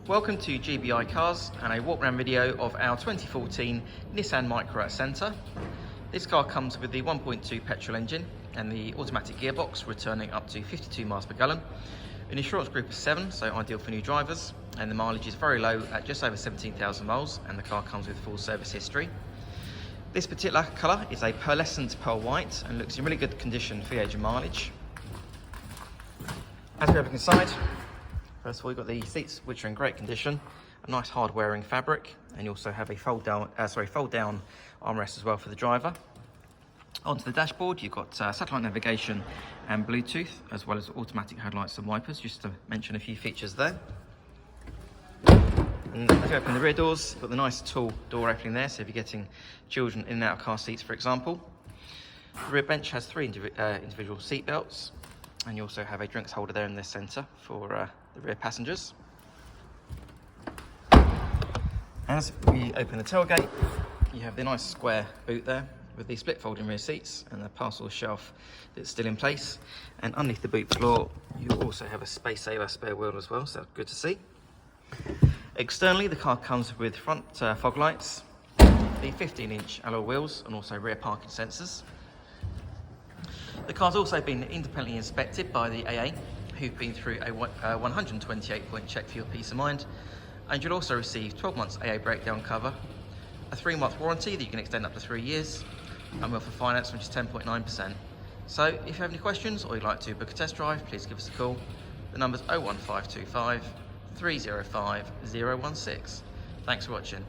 Welcome to GBI Cars and a walk around video of our 2014 Nissan Micra Acenta. This car comes with the 1.2 petrol engine and the automatic gearbox returning up to 52 miles per gallon. An insurance group of 7, so ideal for new drivers, and the mileage is very low at just over 17,000 miles, and the car comes with full service history. This particular colour is a Pearlescent Pearl White and looks in really good condition for the age and mileage. As we open inside, first of all, you've got the seats, which are in great condition, a nice hard wearing fabric, and you also have a fold down armrest as well for the driver. Onto the dashboard, you've got satellite navigation and Bluetooth, as well as automatic headlights and wipers, just to mention a few features there. And as you open the rear doors, you've got the nice tall door opening there, so if you're getting children in and out of car seats, for example. The rear bench has 3 individual seat belts, and you also have a drinks holder there in the centre for the rear passengers. As we open the tailgate, you have the nice square boot there with the split folding rear seats and the parcel shelf that's still in place. And underneath the boot floor, you also have a space saver spare wheel as well, so good to see. Externally, the car comes with front fog lights, the 15-inch alloy wheels, and also rear parking sensors. The car's also been independently inspected by the AA, who've been through a 128-point check for your peace of mind, and you'll also receive 12 months AA breakdown cover, a 3-month warranty that you can extend up to 3 years, and we offer finance which is 10.9%. So if you have any questions or you'd like to book a test drive, please give us a call. The number's 01525 305 016. Thanks for watching.